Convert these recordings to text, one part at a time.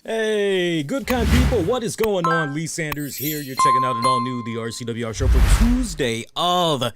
Hey, good kind people, what is going on? Lee Sanders here. You're checking out an all-new The RCWR Show for Tuesday of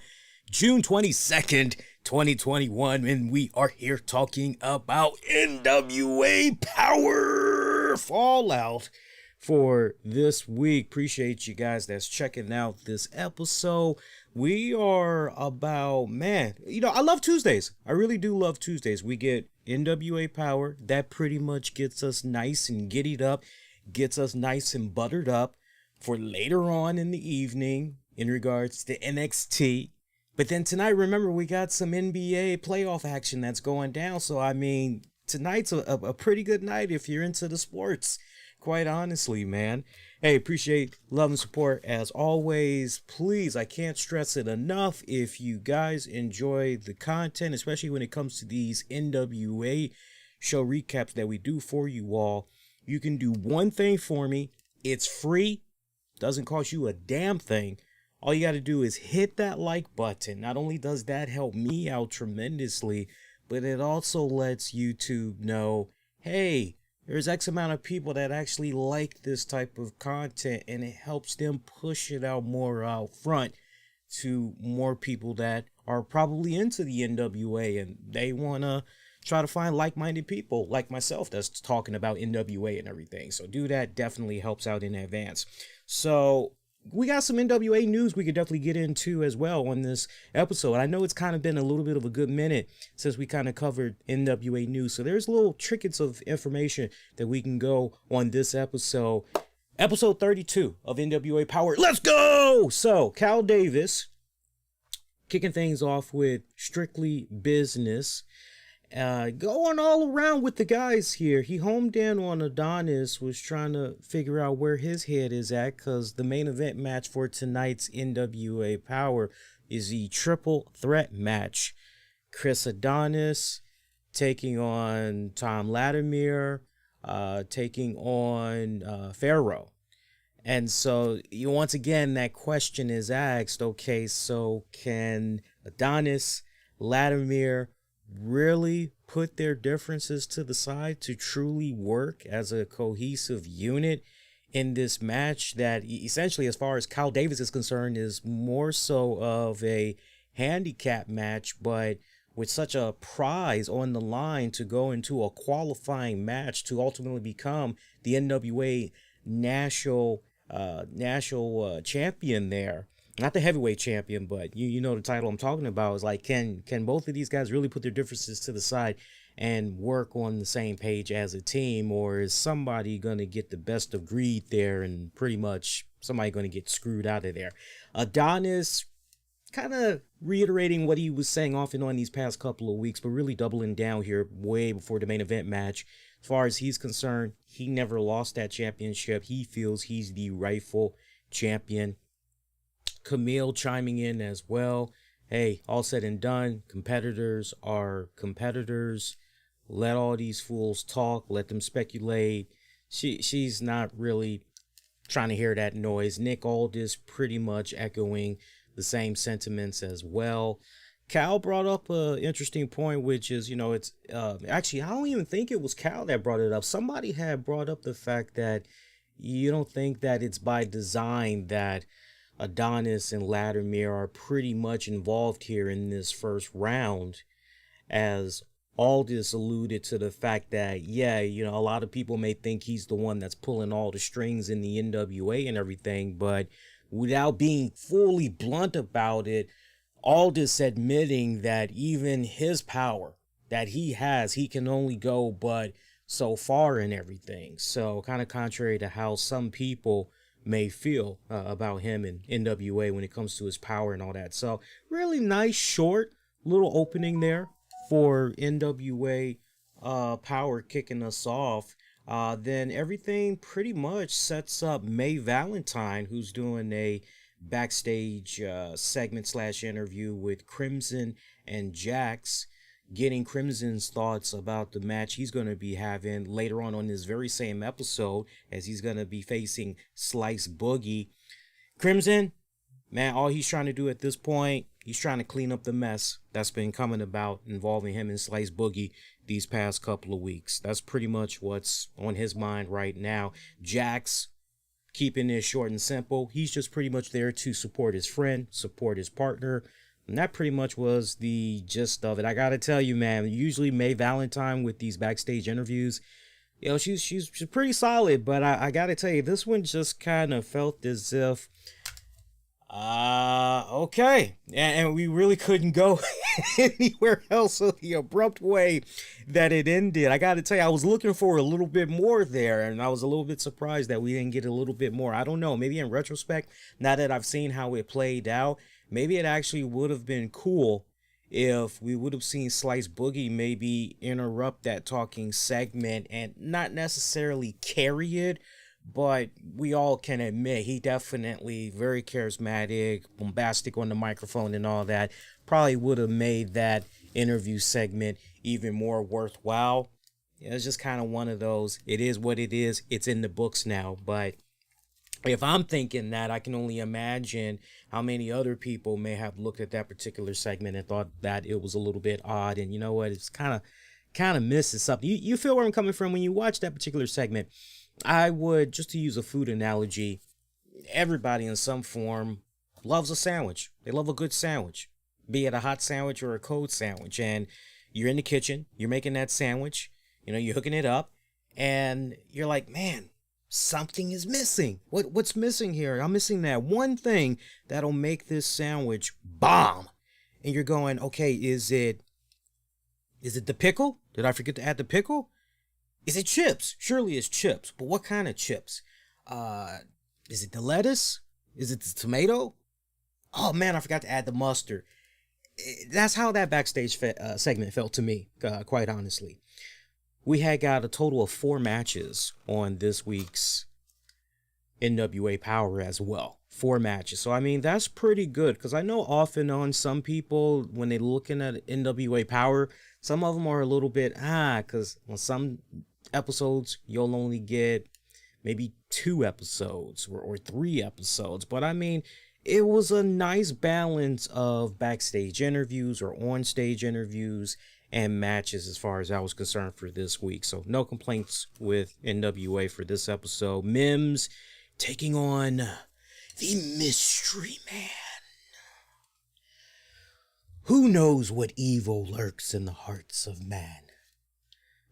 June 22nd, 2021, and we are here talking about NWA Powerrr Fallout for this week. Appreciate you guys that's checking out this episode. We are about, I love Tuesdays. I really do love Tuesdays. We get NWA Powerrr. That pretty much gets us nice and giddied up, gets us nice and buttered up for later on in the evening in regards to NXT. But then tonight, remember, we got some NBA playoff action that's going down. So, tonight's a pretty good night if you're into the sports, quite honestly, man. Hey, appreciate love and support as always. Please, I can't stress it enough. If you guys enjoy the content, especially when it comes to these NWA show recaps that we do for you all, you can do one thing for me. It's free. Doesn't cost you a damn thing. All you got to do is hit that like button. Not only does that help me out tremendously, but it also lets YouTube know, hey, there's X amount of people that actually like this type of content, and it helps them push it out more out front to more people that are probably into the NWA and they want to try to find like-minded people like myself that's talking about NWA and everything. So do that. Definitely helps out in advance. So we got some NWA news we could definitely get into as well on this episode. I know it's kind of been a little bit of a good minute since we kind of covered NWA news. So there's little trinkets of information that we can go on this episode. Episode 32 of NWA Powerrr. Let's go! So Cal Davis kicking things off with Strictly Business. Going all around with the guys here. He homed in on Adonis, was trying to figure out where his head is at, because the main event match for tonight's NWA Powerrr is the triple threat match. Chris Adonis taking on Tomvladimir, taking on Pharaoh. And so once again, that question is asked, okay, so can Adonis, Vladimir really put their differences to the side to truly work as a cohesive unit in this match that essentially, as far as Cal Davis is concerned, is more so of a handicap match, but with such a prize on the line to go into a qualifying match to ultimately become the NWA national champion there. Not the heavyweight champion, but you know the title I'm talking about. Is like, can both of these guys really put their differences to the side and work on the same page as a team, or is somebody going to get the best of greed there and pretty much somebody going to get screwed out of there? Adonis kind of reiterating what he was saying off and on these past couple of weeks, but really doubling down here way before the main event match. As far as he's concerned, he never lost that championship. He feels he's the rightful champion. Camille chiming in as well. Hey, all said and done, competitors are competitors. Let all these fools talk. Let them speculate. She's not really trying to hear that noise. Nick Aldis pretty much echoing the same sentiments as well. Cal brought up an interesting point, which is, it's actually, I don't even think it was Cal that brought it up. Somebody had brought up the fact that you don't think that it's by design that Adonis and Vladimir are pretty much involved here in this first round, as Aldis alluded to the fact that, a lot of people may think he's the one that's pulling all the strings in the NWA and everything, but without being fully blunt about it, Aldis admitting that even his power that he has, he can only go but so far in everything. So kind of contrary to how some people may feel about him and NWA when it comes to his power and all that. So really nice short little opening there for NWA Powerrr kicking us off. Then everything pretty much sets up May Valentine, who's doing a backstage segment / interview with Crimson and Jax, getting Crimson's thoughts about the match he's going to be having later on this very same episode, as he's going to be facing Slice Boogie. Crimson, man, all he's trying to do at this point, he's trying to clean up the mess that's been coming about involving him and Slice Boogie these past couple of weeks. That's pretty much what's on his mind right now. Jax, keeping it short and simple, he's just pretty much there to support his friend, support his partner. And that pretty much was the gist of it. I gotta tell you, man, usually May Valentine with these backstage interviews, you know, she's pretty solid, but I gotta tell you, this one just kind of felt as if, okay, and we really couldn't go anywhere else. So the abrupt way that it ended, I gotta tell you, I was looking for a little bit more there, and I was a little bit surprised that we didn't get a little bit more. I don't know, maybe in retrospect, now that I've seen how it played out, maybe it actually would have been cool if we would have seen Slice Boogie maybe interrupt that talking segment and not necessarily carry it, but we all can admit he definitely very charismatic, bombastic on the microphone and all that. Probably would have made that interview segment even more worthwhile. Yeah, it's just kind of one of those, it is what it is. It's in the books now, but if I'm thinking that, I can only imagine how many other people may have looked at that particular segment and thought that it was a little bit odd. And you know what? It's kind of misses something. You feel where I'm coming from when you watch that particular segment. I would, just to use a food analogy, everybody in some form loves a sandwich. They love a good sandwich, be it a hot sandwich or a cold sandwich. And you're in the kitchen, you're making that sandwich, you know, you're hooking it up, and you're like, man, something is missing. What's missing here? I'm missing that one thing that'll make this sandwich bomb. And you're going, okay, is it the pickle? Did I forget to add the pickle? Is it chips? Surely it's chips. But what kind of chips? Is it the lettuce? Is it the tomato? Oh man, I forgot to add the mustard. That's how that backstage segment felt to me, quite honestly. We had got a total of 4 matches on this week's NWA Powerrr as well. 4 matches. So, I mean, that's pretty good. Because I know off and on some people, when they're looking at NWA Powerrr, some of them are a little bit, because on some episodes, you'll only get maybe 2 episodes or 3 episodes. But, I mean, it was a nice balance of backstage interviews or on-stage interviews and matches as far as I was concerned for this week. So no complaints with NWA for this episode. Mims taking on the Mystery Man. Who knows what evil lurks in the hearts of man?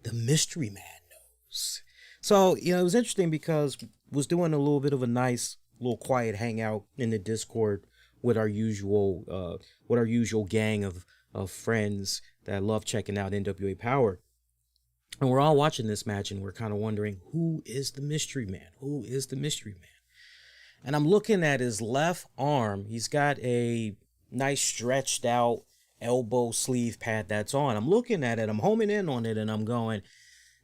The Mystery Man knows. So, you know, it was interesting because I was doing a little bit of a nice little quiet hangout in the Discord with our usual gang of friends that love checking out NWA Powerrr. And we're all watching this match and we're kind of wondering, who is the Mystery Man? Who is the Mystery Man? And I'm looking at his left arm. He's got a nice stretched out elbow sleeve pad that's on. I'm looking at it. I'm homing in on it and I'm going,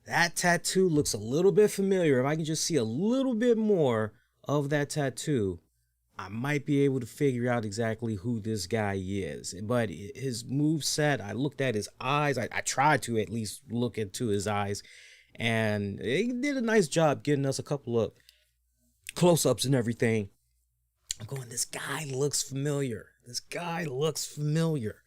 that tattoo looks a little bit familiar. If I can just see a little bit more of that tattoo, I might be able to figure out exactly who this guy is. But his moveset, I looked at his eyes. I tried to at least look into his eyes. And he did a nice job getting us a couple of close-ups and everything. I'm going, this guy looks familiar. This guy looks familiar.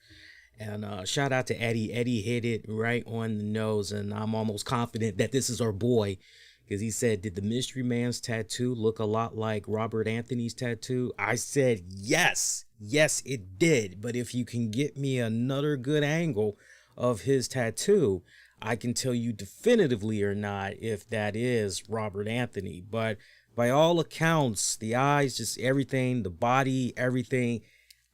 And shout out to Eddie. Eddie hit it right on the nose. And I'm almost confident that this is our boy. Because he said, did the Mystery Man's tattoo look a lot like Robert Anthony's tattoo? I said, yes. Yes, it did. But if you can get me another good angle of his tattoo, I can tell you definitively or not if that is Robert Anthony. But by all accounts, the eyes, just everything, the body, everything,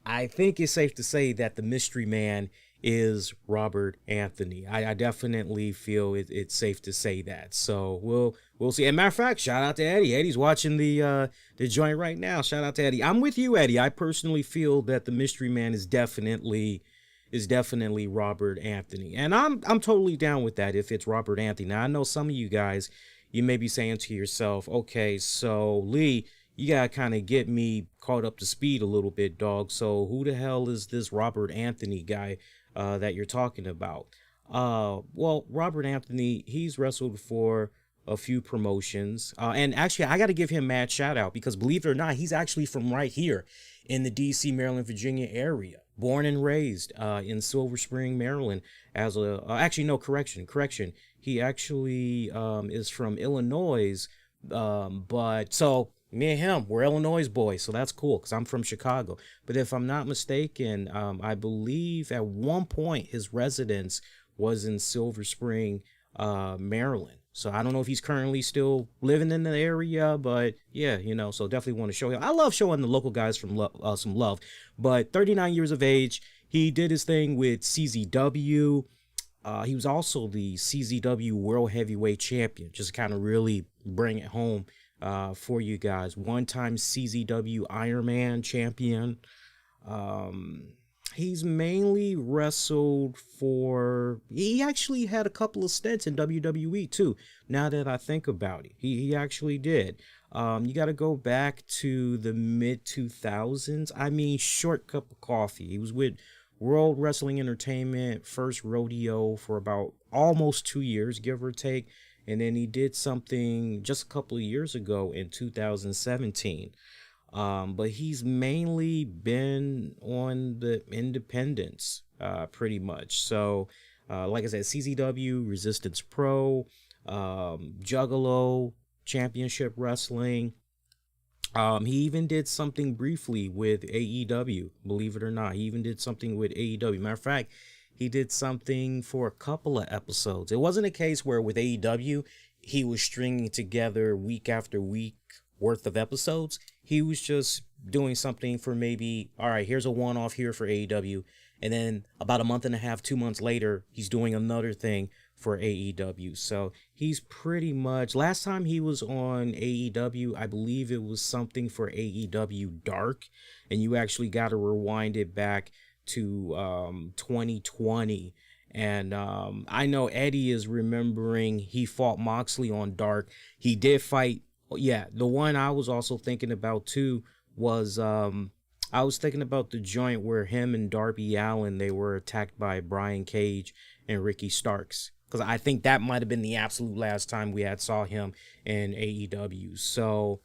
I think it's safe to say that the Mystery Man is Robert Anthony. I definitely feel it's safe to say that. So we'll see. And matter of fact, shout out to Eddie. Eddie's watching the joint right now. Shout out to Eddie. I'm with you, Eddie. I personally feel that the Mystery Man is definitely Robert Anthony. And I'm totally down with that if it's Robert Anthony. Now I know some of you guys, you may be saying to yourself, okay, so Lee, you gotta kind of get me caught up to speed a little bit, dog. So who the hell is this Robert Anthony guy that you're talking about? Well, Robert Anthony, he's wrestled for a few promotions. And actually, I got to give him mad shout out because believe it or not, he's actually from right here in the DC, Maryland, Virginia area. born and raised in Silver Spring, Maryland. As a actually no correction. He actually is from Illinois, but so me and him we're Illinois boys, so that's cool because I'm from Chicago. But if I'm not mistaken, I believe at one point his residence was in Silver Spring, Maryland. So I don't know if he's currently still living in the area, but yeah, so definitely want to show him. I love showing the local guys from some love. But 39 years of age, he did his thing with CZW. He was also the CZW World Heavyweight Champion, just to kind of really bring it home for you guys. One-time CZW Iron Man champion. He's mainly wrestled he actually had a couple of stints in WWE too, now that I think about it. He actually did. You got to go back to the mid 2000s. I mean, short cup of coffee. He was with World Wrestling Entertainment, first rodeo for about almost 2 years, give or take. And then he did something just a couple of years ago in 2017. But he's mainly been on the independents, pretty much. So, like I said, CZW, Resistance Pro, Juggalo, Championship Wrestling. He even did something briefly with AEW, believe it or not. He even did something with AEW. Matter of fact, he did something for a couple of episodes. It wasn't a case where with AEW, he was stringing together week after week worth of episodes. He was just doing something for maybe, all right, here's a one-off here for AEW. And then about a month and a half, 2 months later, he's doing another thing for AEW. So he's pretty much, last time he was on AEW, I believe it was something for AEW Dark. And you actually got to rewind it back to 2020. And I know Eddie is remembering he fought Moxley on Dark. He did fight. Yeah, the one I was also thinking about too was I was thinking about the joint where him and Darby Allin, they were attacked by Brian Cage and Ricky Starks, because I think that might have been the absolute last time we had saw him in AEW. So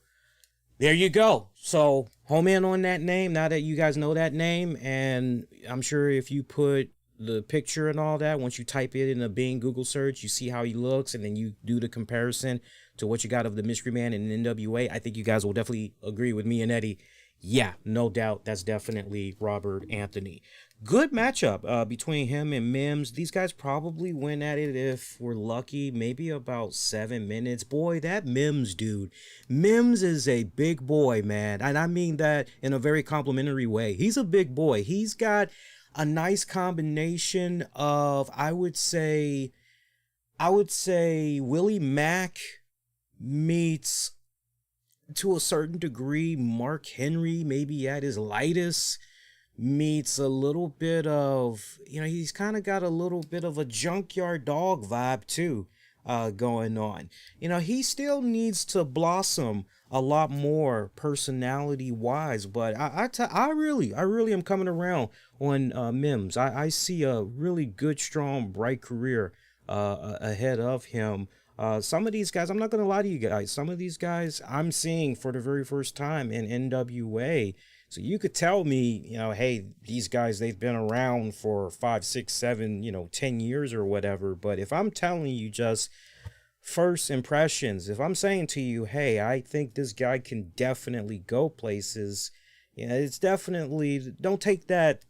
there you go. So home in on that name now that you guys know that name, and I'm sure if you put the picture and all that, once you type it in a Bing Google search, you see how he looks, and then you do the comparison to what you got of the Mystery Man and NWA. I think you guys will definitely agree with me and Eddie. Yeah, no doubt, that's definitely Robert Anthony. Good matchup between him and Mims. These guys probably went at it, if we're lucky, maybe about 7 minutes. Boy, that Mims dude. Mims is a big boy, man. And I mean that in a very complimentary way. He's a big boy. He's got a nice combination of, I would say Willie Mack meets, to a certain degree, Mark Henry, maybe at his lightest, meets a little bit of, he's kind of got a little bit of a Junkyard Dog vibe too, going on. He still needs to blossom a lot more personality wise, but I really am coming around on Mims. I see a really good, strong, bright career ahead of him. Some of these guys, I'm not going to lie to you guys, some of these guys I'm seeing for the very first time in NWA. So you could tell me, hey, these guys, they've been around for 5, 6, 7, 10 years or whatever. But if I'm telling you just first impressions, if I'm saying to you, hey, I think this guy can definitely go places, it's definitely, don't take that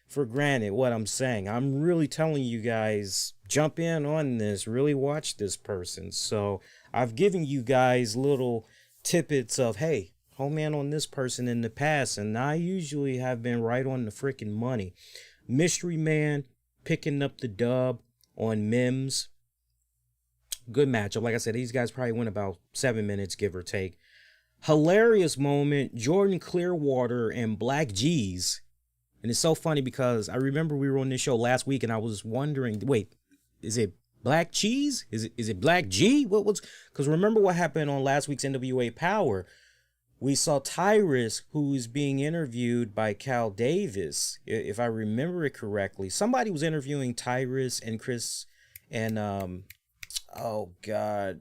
for granted what I'm saying. I'm really telling you guys, jump in on this, really watch this person. So I've given you guys little tidbits of, hey, home man on this person in the past, and I usually have been right on the freaking money. Mystery Man picking up the dub on Mims. Good matchup. Like I said, these guys probably went about 7 minutes, give or take. Hilarious moment, Jordan Clearwater and Black G's. And it's so funny because I remember we were on this show last week and I was wondering, wait, is it Black Cheese? Is it Black G? Because remember what happened on last week's NWA Powerrr? We saw Tyrus, who is being interviewed by Cal Davis, if I remember it correctly. Somebody was interviewing Tyrus and Chris, and oh God,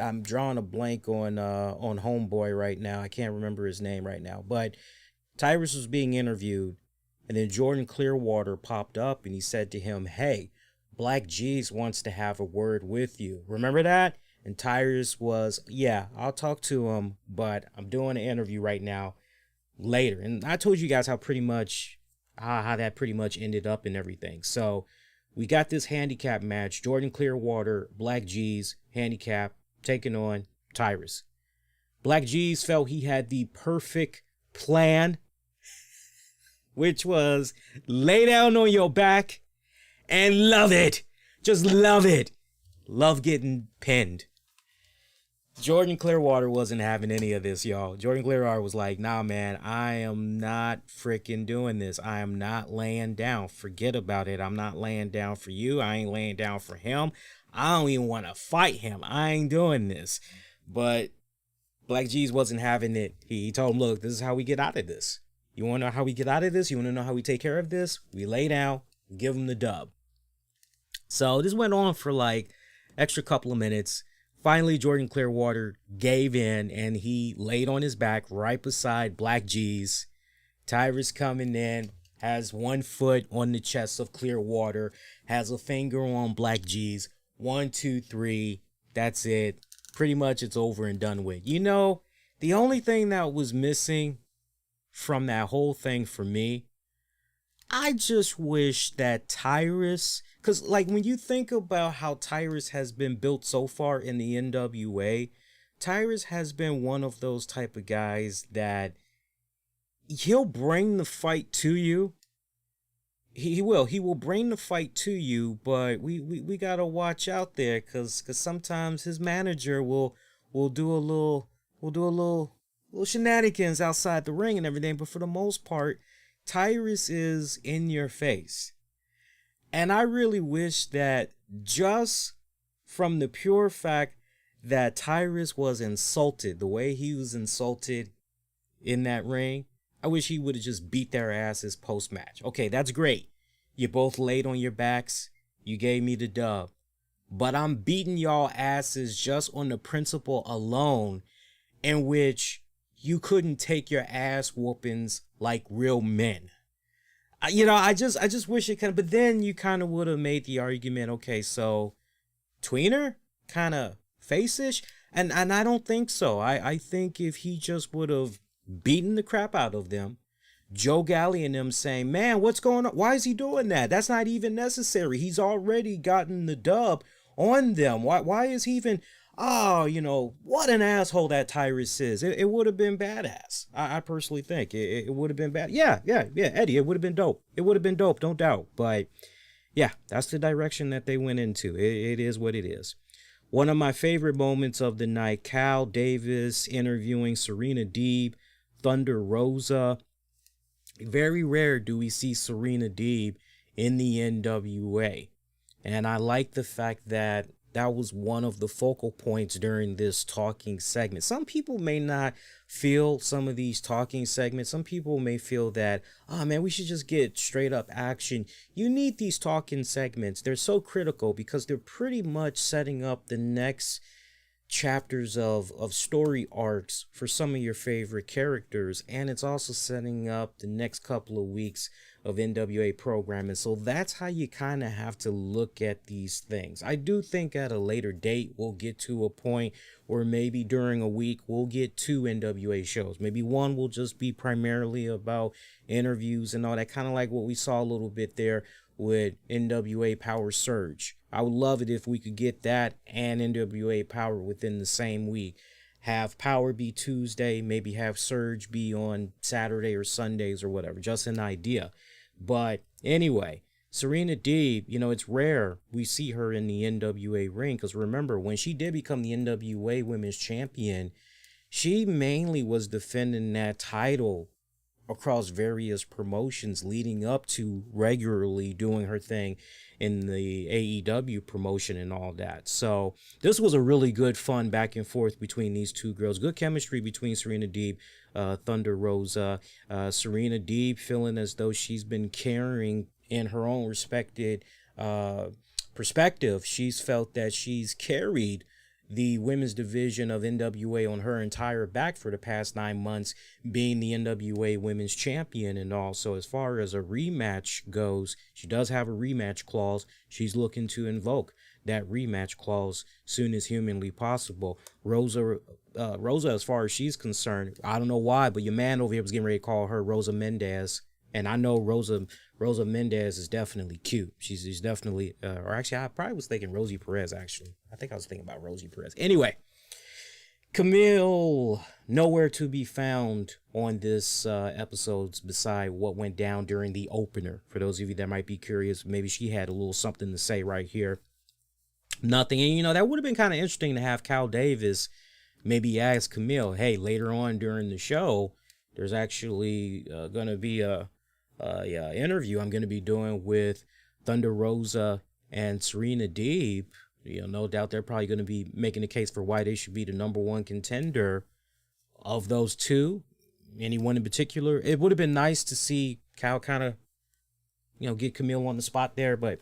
I'm drawing a blank on Homeboy right now. I can't remember his name right now, but Tyrus was being interviewed, and then Jordan Clearwater popped up and he said to him, "Hey, Black G's wants to have a word with you." Remember that? And Tyrus was, "Yeah, I'll talk to him, but I'm doing an interview right now later." And I told you guys how that pretty much ended up and everything. So we got this handicap match, Jordan Clearwater, Black G's handicap, taking on Tyrus. Black G's felt he had the perfect plan, which was lay down on your back and love it. Just love it. Love getting pinned. Jordan Clearwater wasn't having any of this, y'all. Jordan Clearwater was like, "Nah, man, I am not freaking doing this. I am not laying down. Forget about it. I'm not laying down for you. I ain't laying down for him. I don't even want to fight him. I ain't doing this." But Black G's wasn't having it. He told him, "Look, this is how we get out of this. You want to know how we get out of this? You want to know how we take care of this? We lay down, give him the dub." So this went on for like extra couple of minutes. Finally, Jordan Clearwater gave in and he laid on his back right beside Black G's. Tyrus coming in, has one foot on the chest of Clearwater, has a finger on Black G's. 1, 2, 3. That's it. Pretty much it's over and done with. You know, the only thing that was missing from that whole thing for me, I just wish that Tyrus, because like when you think about how Tyrus has been built so far in the NWA, Tyrus has been one of those type of guys that he'll bring the fight to you. He will bring the fight to you, but we gotta watch out there, cause sometimes his manager will do a little shenanigans outside the ring and everything. But for the most part, Tyrus is in your face. And I really wish that just from the pure fact that Tyrus was insulted, the way he was insulted in that ring, I wish he would have just beat their asses post-match. Okay, that's great. You both laid on your backs. You gave me the dub. But I'm beating y'all asses just on the principle alone in which you couldn't take your ass whoopings like real men. I just wish it kind of, but then you kind of would have made the argument, okay, so tweener, kind of face-ish, and I don't think so. I think if he just would have beaten the crap out of them, Joe Galley and them saying, "Man, what's going on? Why is he doing that? That's not even necessary. He's already gotten the dub on them. Why is he even, what an asshole that Tyrus is." It would have been badass. I personally think it would have been bad. Yeah, Eddie, it would have been dope. It would have been dope, don't doubt. But yeah, that's the direction that they went into. It is what it is. One of my favorite moments of the night, Cal Davis interviewing Serena Deeb, Thunder Rosa. Very rare do we see Serena Deeb in the NWA. And I like the fact that that was one of the focal points during this talking segment. Some people may not feel some of these talking segments. Some people may feel that, oh man, we should just get straight up action. You need these talking segments. They're so critical because they're pretty much setting up the next chapters of story arcs for some of your favorite characters, and it's also setting up the next couple of weeks of NWA programming. So that's how you kind of have to look at these things. I do think at a later date we'll get to a point where maybe during a week we'll get 2 NWA shows. Maybe one will just be primarily about interviews and all that, kind of like what we saw a little bit there with NWA Powerrrr Surge. I would love it if we could get that and NWA Powerrrr within the same week. Have Powerrrr be Tuesday, maybe have Surge be on Saturday or Sundays or whatever. Just an idea. But anyway, Serena Deeb, it's rare we see her in the NWA ring, because remember, when she did become the NWA Women's Champion, she mainly was defending that title across various promotions leading up to regularly doing her thing in the AEW promotion and all that. So this was a really good fun back and forth between these two girls. Good chemistry between Serena Deeb, Thunder Rosa. Serena Deeb feeling as though she's been carrying in her own respected perspective. She's felt that she's carried the women's division of NWA on her entire back for the past 9 months, being the NWA women's champion and all. So as far as a rematch goes, she does have a rematch clause. She's looking to invoke that rematch clause soon as humanly possible. Rosa, as far as she's concerned, I don't know why, but your man over here was getting ready to call her Rosa Mendez. And I know Rosa Mendez is definitely cute. She's definitely, or actually, I probably was thinking Rosie Perez, actually. I think I was thinking about Rosie Perez. Anyway, Camille, nowhere to be found on this episode beside what went down during the opener. For those of you that might be curious, maybe she had a little something to say right here. Nothing. And, that would have been kind of interesting to have Cal Davis maybe ask Camille, hey, later on during the show, there's actually going to be a interview I'm going to be doing with Thunder Rosa and Serena Deeb. No doubt they're probably going to be making the case for why they should be the number one contender of those two. Anyone in particular? It would have been nice to see Cal kind of, get Camille on the spot there. But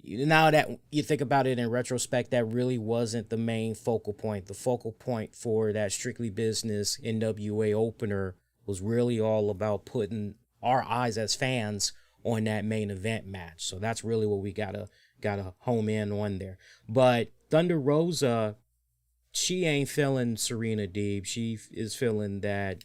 now that you think about it in retrospect, that really wasn't the main focal point. The focal point for that Strictly Business NWA opener was really all about putting our eyes as fans on that main event match. So that's really what we gotta home in on there. But Thunder Rosa, she ain't feeling Serena Deeb. She is feeling that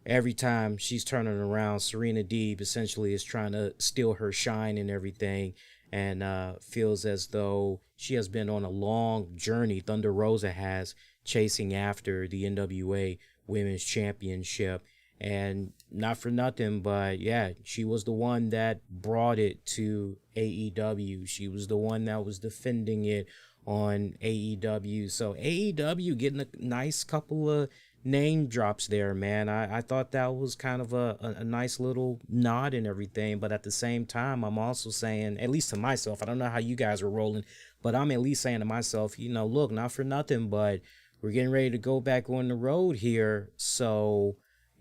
every time she's turning around, Serena Deeb essentially is trying to steal her shine and everything, and feels as though she has been on a long journey. Thunder Rosa has, chasing after the NWA Women's Championship. And not for nothing, but yeah, she was the one that brought it to AEW. She was the one that was defending it on AEW. So AEW getting a nice couple of name drops there, man. I thought that was kind of a nice little nod and everything. But at the same time, I'm also saying, at least to myself, I don't know how you guys were rolling, but I'm at least saying to myself, look, not for nothing, but we're getting ready to go back on the road here. So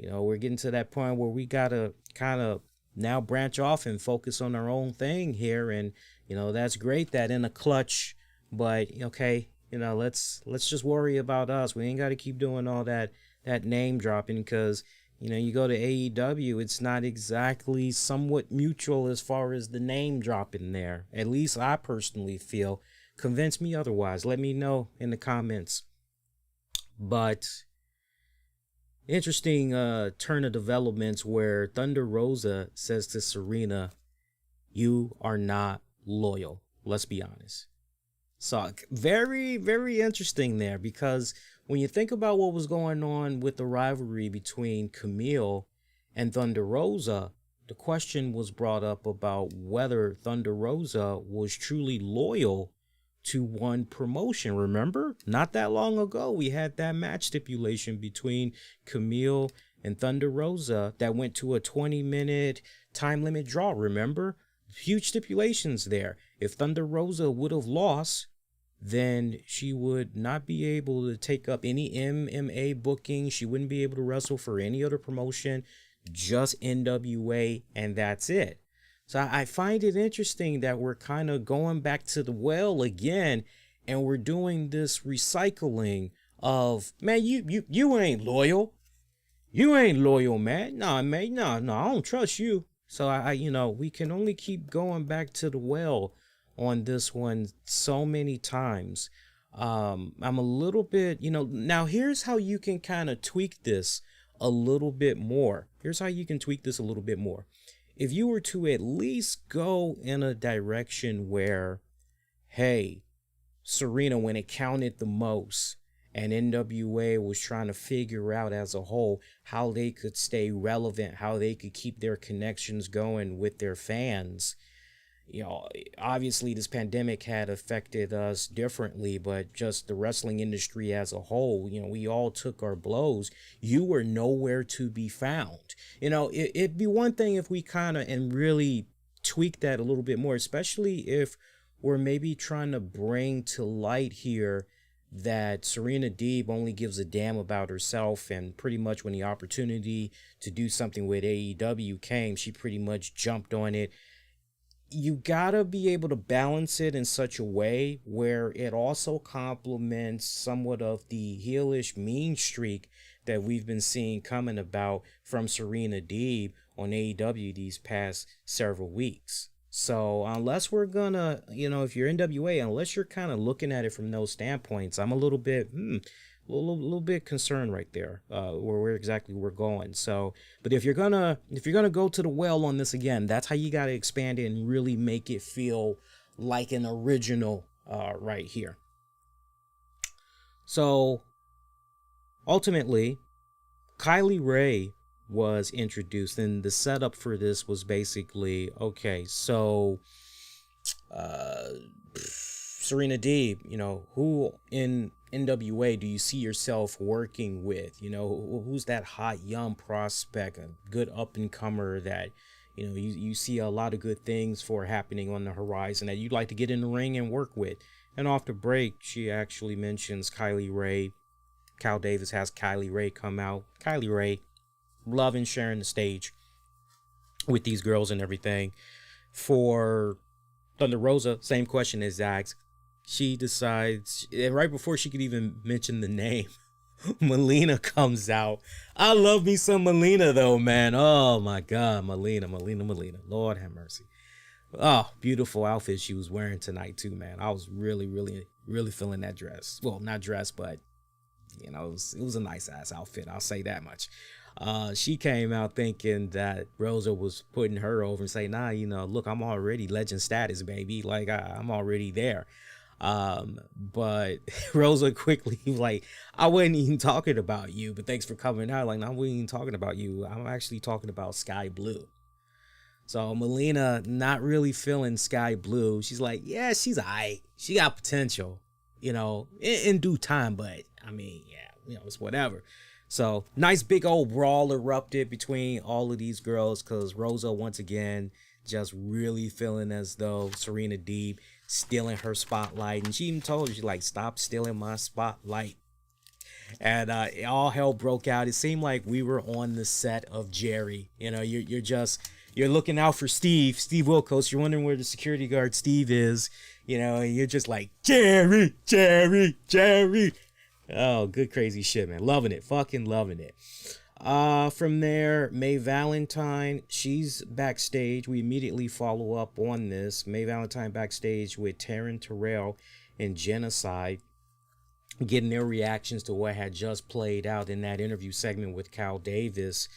we're getting to that point where we got to kind of now branch off and focus on our own thing here. And, that's great that in a clutch, but okay, let's just worry about us. We ain't got to keep doing all that name dropping because, you go to AEW, it's not exactly somewhat mutual as far as the name dropping there. At least I personally feel. Convince me otherwise. Let me know in the comments. But interesting turn of developments where Thunder Rosa says to Serena, you are not loyal. Let's be honest. So very, very interesting there, because when you think about what was going on with the rivalry between Camille and Thunder Rosa, the question was brought up about whether Thunder Rosa was truly loyal to one promotion. Remember, not that long ago, we had that match stipulation between Camille and Thunder Rosa that went to a 20-minute time limit draw. Remember, huge stipulations there. If Thunder Rosa would have lost, then she would not be able to take up any MMA booking. She wouldn't be able to wrestle for any other promotion, just NWA, and that's it. So I find it interesting that we're kind of going back to the well again, and we're doing this recycling of, man, you ain't loyal. You ain't loyal, man. Nah, man, no, I don't trust you. So we can only keep going back to the well on this one so many times. I'm a little bit, now here's how you can kind of tweak this a little bit more. If you were to at least go in a direction where, hey, Serena, when it counted the most, and NWA was trying to figure out as a whole how they could stay relevant, how they could keep their connections going with their fans. Obviously this pandemic had affected us differently, but just the wrestling industry as a whole, we all took our blows. You were nowhere to be found. It'd be one thing if we kind of and really tweak that a little bit more, especially if we're maybe trying to bring to light here that Serena Deeb only gives a damn about herself, and pretty much when the opportunity to do something with AEW came, she pretty much jumped on it. you gotta be able to balance it in such a way where it also complements somewhat of the heelish mean streak that we've been seeing coming about from Serena Deeb on AEW these past several weeks. So unless we're gonna, if you're NWA, unless you're kind of looking at it from those standpoints, I'm a little bit, little bit concerned right there, where exactly we're going. So, but if you're gonna go to the well on this again, that's how you gotta expand it and really make it feel like an original, right here. So, ultimately, Kylie Ray was introduced, and the setup for this was basically, okay, so Serena Deeb, who in NWA do you see yourself working with? Who's that hot young prospect, a good up and comer that you see a lot of good things for happening on the horizon that you'd like to get in the ring and work with. And off the break, she actually mentions Kylie Ray. Cal Davis has Kylie Ray come out. Kylie Ray loving sharing the stage with these girls and everything. For Thunder Rosa, same question as Zags. She decides, and right before she could even mention the name, Melina comes out. I love me some Melina though, man. Oh my God, Melina. Lord have mercy. Oh, beautiful outfit she was wearing tonight too, man. I was really, really, really feeling that dress. Well, not dress, but it was a nice ass outfit. I'll say that much. She came out thinking that Rosa was putting her over and say, nah, look, I'm already legend status, baby. Like I'm already there. But Rosa quickly was like, I wasn't even talking about you, but thanks for coming out. Like, no, I wasn't even talking about you. I'm actually talking about Sky Blue. So Melina not really feeling Sky Blue. She's like, yeah, she's aight. She got potential, in due time, but I mean, yeah, it's whatever. So nice big old brawl erupted between all of these girls because Rosa once again just really feeling as though Serena Deeb stealing her spotlight, and she even told her, she's like, stop stealing my spotlight. And all hell broke out. It seemed like we were on the set of Jerry. You're looking out for Steve Wilkos. You're wondering where the security guard Steve is, and you're just like, Jerry. Oh, good crazy shit, man. Loving it. Fucking loving it. From there, May Valentine, she's backstage. We immediately follow up on this. May Valentine backstage with Taryn Terrell and Genocide, getting their reactions to what had just played out in that interview segment with Cal Davis.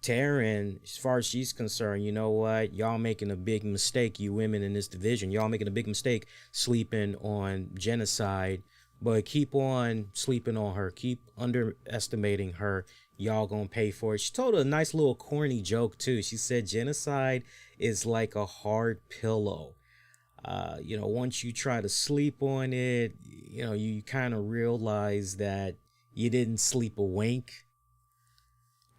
Taryn, as far as she's concerned, you know what? Y'all making a big mistake, you women in this division. Y'all making a big mistake sleeping on Genocide. But keep on sleeping on her. Keep underestimating her. Y'all gonna pay for it. She told a nice little corny joke too. She said Genocide is like a hard pillow. Once you try to sleep on it, you kind of realize that you didn't sleep a wink.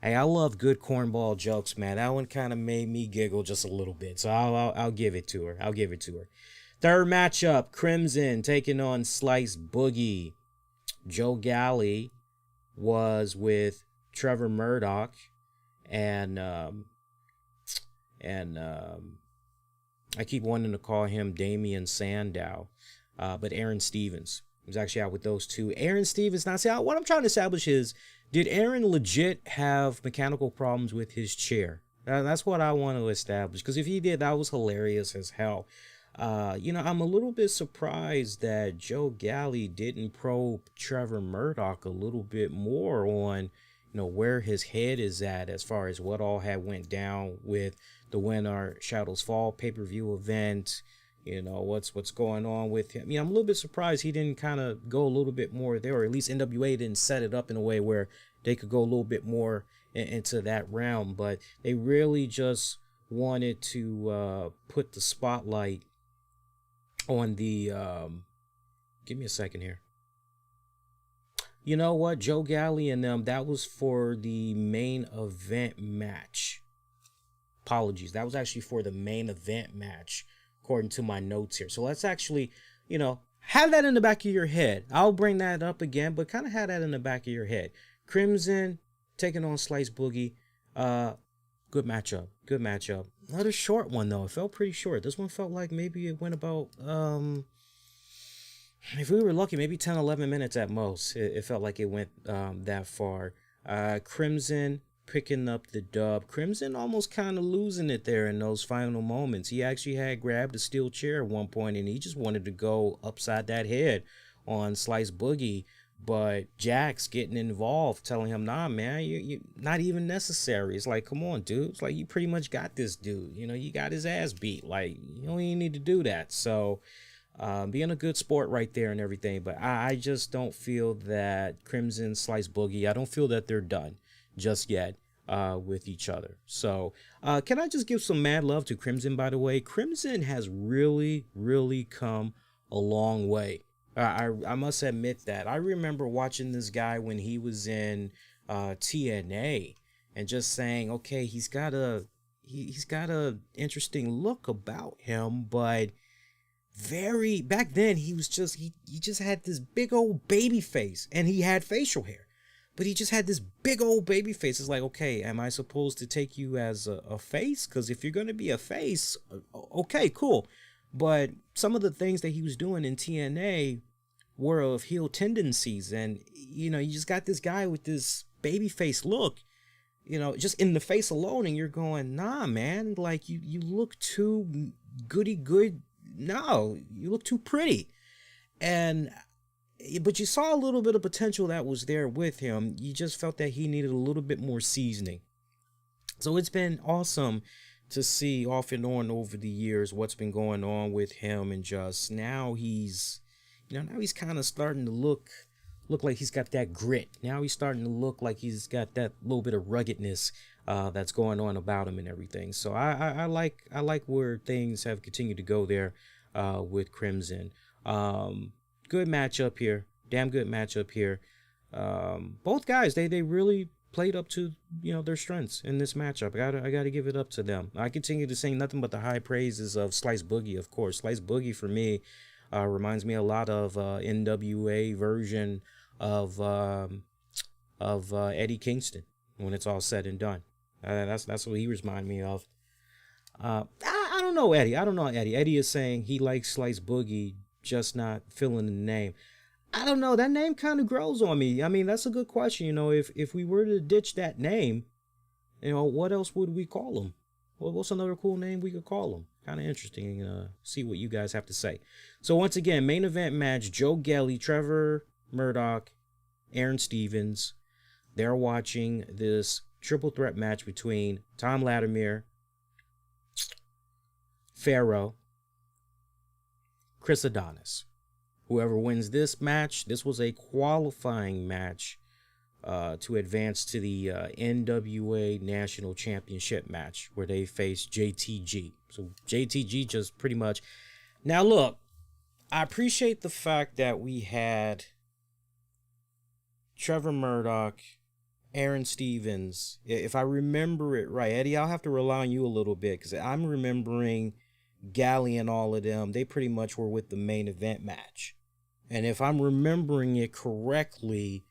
Hey, I love good cornball jokes, man. That one kind of made me giggle just a little bit. So I'll give it to her. Third matchup, Crimson taking on Slice Boogie. Joe Galley was with Trevor Murdoch and I keep wanting to call him Damian Sandow, but Aaron Stevens was actually out with those two. Aaron Stevens, now see, what I'm trying to establish is, did Aaron legit have mechanical problems with his chair? That's what I want to establish, because if he did, that was hilarious as hell. I'm a little bit surprised that Joe Galley didn't probe Trevor Murdoch a little bit more on, where his head is at as far as what all had went down with the When Our Shadows Fall pay-per-view event. What's going on with him. I'm a little bit surprised he didn't kind of go a little bit more there, or at least NWA didn't set it up in a way where they could go a little bit more into that realm. But they really just wanted to put the spotlight on the give me a second here. You know what? Joe Galley and them, that was for the main event match. Apologies. That was actually for the main event match, according to my notes here. So let's actually, have that in the back of your head. I'll bring that up again, but kind of have that in the back of your head. Crimson taking on Slice Boogie. Good matchup. Another short one though. It felt pretty short. This one felt like maybe it went about if we were lucky, maybe 10, 11 minutes at most. It felt like it went that far. Crimson picking up the dub. Crimson almost kind of losing it there in those final moments. He actually had grabbed a steel chair at one point and he just wanted to go upside that head on Slice Boogie. But Jack's getting involved, telling him, nah, man, you not even necessary. It's like, come on, dude. It's like, you pretty much got this dude. You know, you got his ass beat. Like, you don't even need to do that. So, being a good sport right there and everything. But I just don't feel that Crimson, Slice Boogie, I don't feel that they're done just yet with each other. So, can I just give some mad love to Crimson, by the way? Crimson has really, really come a long way. I must admit that. I remember watching this guy when he was in TNA and just saying, okay, he's got a interesting look about him, but back then he was just he just had this big old baby face and he had facial hair, but he just had this big old baby face. It's like, okay, am I supposed to take you as a face? Because if you're going to be a face, okay, cool. But some of the things that he was doing in TNA were of heel tendencies. And, you know, you just got this guy with this baby face look, you know, just in the face alone. And you're going, nah, man, like you look too goody good. No, you look too pretty. But you saw a little bit of potential that was there with him. You just felt that he needed a little bit more seasoning. So it's been awesome to see off and on over the years what's been going on with him, and just now he's kind of starting to look like he's got that grit. Now he's starting to look like he's got that little bit of ruggedness that's going on about him and everything. So I like where things have continued to go there with Crimson. Good matchup here. Damn good matchup here. Both guys, they really played up to, you know, their strengths in this matchup. I gotta give it up to them. I continue to sing nothing but the high praises of Slice Boogie, of course. Slice Boogie for me reminds me a lot of NWA version of Eddie Kingston when it's all said and done. That's what he reminds me of. I don't know Eddie. Eddie is saying he likes Slice Boogie, just not filling the name. I don't know. That name kind of grows on me. I mean, that's a good question. You know, if we were to ditch that name, you know, what else would we call him? Well, what's another cool name we could call him? Kind of interesting. See what you guys have to say. So once again, main event match: Joe Gelly, Trevor Murdoch, Aaron Stevens. They're watching this triple threat match between Tomvladimir, Pharaoh, Chris Adonis. Whoever wins this match, this was a qualifying match to advance to the NWA National Championship match where they face JTG. So JTG just pretty much... Now look, I appreciate the fact that we had Trevor Murdoch, Aaron Stevens. If I remember it right, Eddie, I'll have to rely on you a little bit because I'm remembering Galley and all of them. They pretty much were with the main event match. And if I'm remembering it correctly,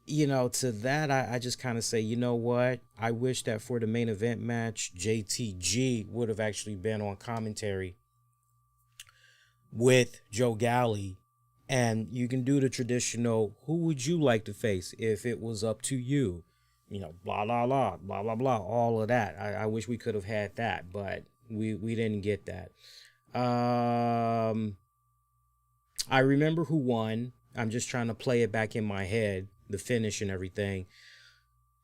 you know, to that, I just kind of say, you know what? I wish that for the main event match, JTG would have actually been on commentary with Joe Galley. And you can do the traditional, who would you like to face if it was up to you? You know, blah, blah, blah, blah, blah, blah, all of that. I wish we could have had that, but we didn't get that. I remember who won. I'm just trying to play it back in my head, the finish and everything.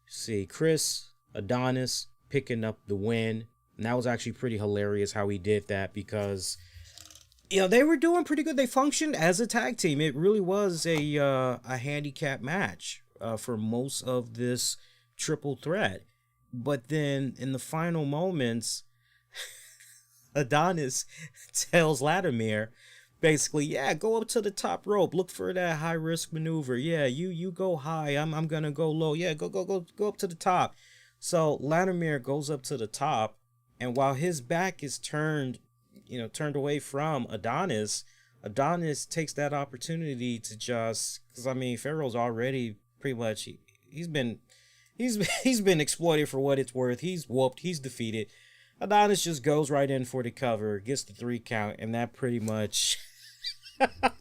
See, Chris Adonis picking up the win. And that was actually pretty hilarious how he did that because, you know, they were doing pretty good. They functioned as a tag team. It really was a handicap match for most of this triple threat. But then in the final moments, Adonis tells Vladimir, basically, yeah, go up to the top rope. Look for that high risk maneuver. Yeah, you go high. I'm gonna go low. Yeah, go up to the top. So Vladimir goes up to the top, and while his back is turned away from Adonis, Adonis takes that opportunity to just, because I mean, Pharaoh's already pretty much he's been exploited for what it's worth. He's whooped. He's defeated. Adonis just goes right in for the cover, gets the 3 count, and that pretty much.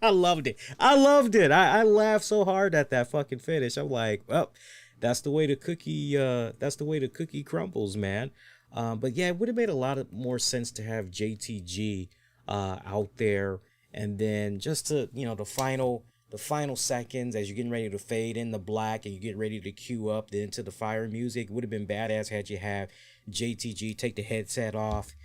I loved it. I loved it. I laughed so hard at that fucking finish. I'm like, well, that's the way the cookie. That's the way the cookie crumbles, man. But yeah, it would have made a lot of more sense to have JTG out there, and then just to the final seconds as you're getting ready to fade in the black and you get ready to cue up into the fire music. It would have been badass had you have JTG take the headset off.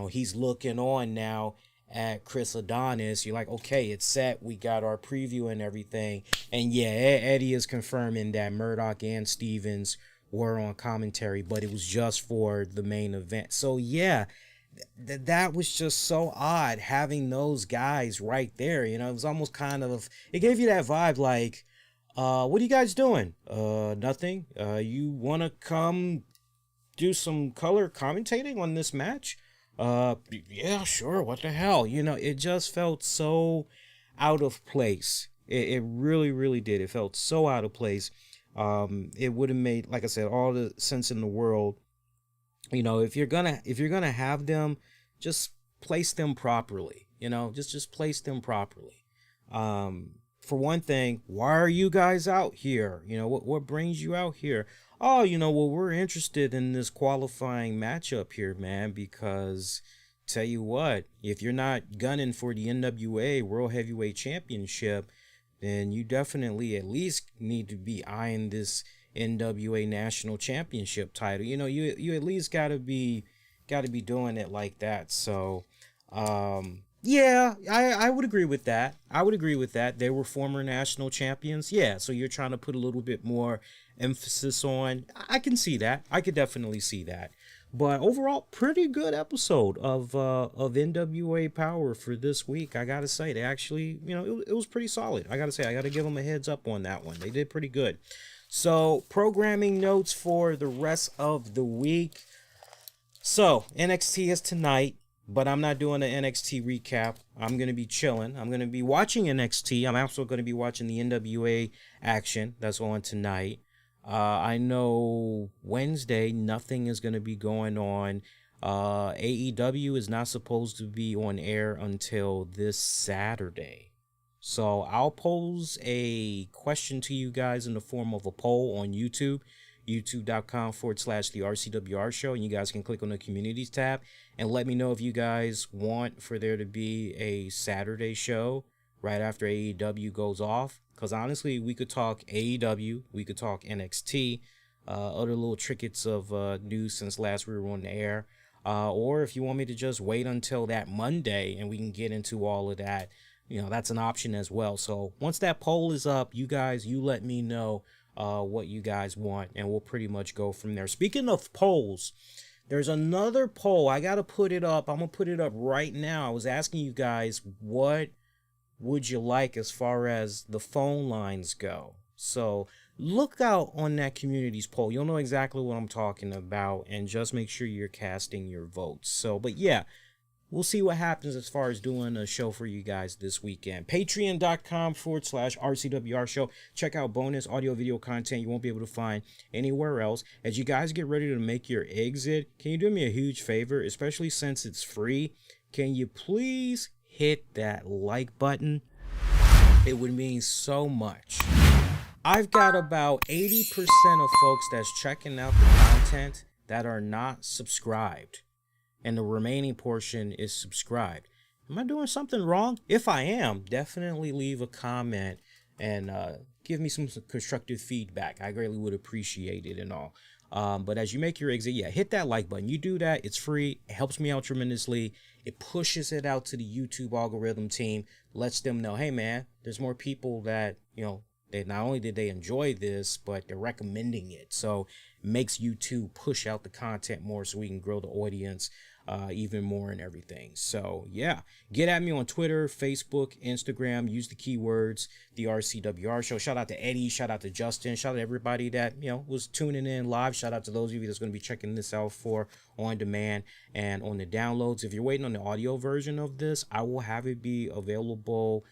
He's looking on now at Chris Adonis. You're like, okay, it's set. We got our preview and everything. And yeah, Eddie is confirming that Murdoch and Stevens were on commentary, but it was just for the main event. So yeah, that was just so odd having those guys right there. It was almost it gave you that vibe like, what are you guys doing? Nothing. You want to come do some color commentating on this match? Yeah, sure. What the hell? It just felt so out of place. It really, really did. It felt so out of place. It would have made, like I said, all the sense in the world. If you're gonna have them, just place them properly. Just place them properly. For one thing, why are you guys out here? What brings you out here? Oh, well, we're interested in this qualifying matchup here, man, because tell you what, if you're not gunning for the NWA World Heavyweight Championship, then you definitely at least need to be eyeing this NWA National Championship title. You at least gotta be doing it like that. So yeah, I would agree with that. They were former national champions. Yeah, so you're trying to put a little bit more emphasis on. I can see that. I could definitely see that. But overall, pretty good episode of NWA Powerrr for this week. I gotta say, they actually, it was pretty solid. I gotta say, I gotta give them a heads up on that one. They did pretty good. So, programming notes for the rest of the week. So, NXT is tonight, but I'm not doing an NXT recap. I'm going to be chilling. I'm going to be watching NXT. I'm also going to be watching the NWA action that's on tonight. I know Wednesday, nothing is going to be going on. AEW is not supposed to be on air until this Saturday. So I'll pose a question to you guys in the form of a poll on YouTube, youtube.com/the RCWR Show. And you guys can click on the communities tab and let me know if you guys want for there to be a Saturday show right after AEW goes off. Because honestly, we could talk AEW, we could talk NXT, other little trinkets of news since last we were on the air. Or if you want me to just wait until that Monday and we can get into all of that, that's an option as well. So once that poll is up, you let me know what you guys want, and we'll pretty much go from there. Speaking of polls, there's another poll. I got to put it up. I'm going to put it up right now. I was asking you guys, what would you like as far as the phone lines go? So look out on that communities poll. You'll know exactly what I'm talking about, and just make sure you're casting your votes. So, but yeah, we'll see what happens as far as doing a show for you guys this weekend. Patreon.com/RCWR Show. Check out bonus audio video content you won't be able to find anywhere else. As you guys get ready to make your exit, can you do me a huge favor, especially since it's free? Can you please hit that like button? It would mean so much. I've got about 80% of folks that's checking out the content that are not subscribed, and the remaining portion is subscribed. Am I doing something wrong? If I am, definitely leave a comment and give me some constructive feedback. I greatly would appreciate it and all. But as you make your exit, yeah, hit that like button. You do that, it's free. It helps me out tremendously. It pushes it out to the YouTube algorithm team, lets them know, hey man, there's more people that, they not only did they enjoy this, but they're recommending it. So it makes YouTube push out the content more so we can grow the audience even more and everything. So yeah, get at me on Twitter, Facebook, Instagram. Use the keywords the RCWR Show. Shout out to Eddie, shout out to Justin, shout out to everybody that was tuning in live. Shout out to those of you that's going to be checking this out for on demand and on the downloads. If you're waiting on the audio version of this, I will have it be available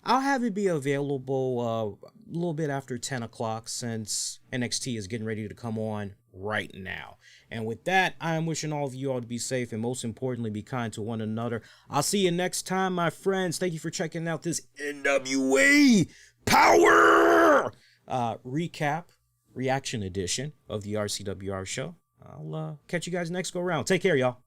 I'll have it be available a little bit after 10 o'clock since NXT is getting ready to come on right now. And with that, I am wishing all of you all to be safe and most importantly, be kind to one another. I'll see you next time, my friends. Thank you for checking out this NWA Powerrrr recap, reaction edition of the RCWR show. I'll catch you guys next go round. Take care, y'all.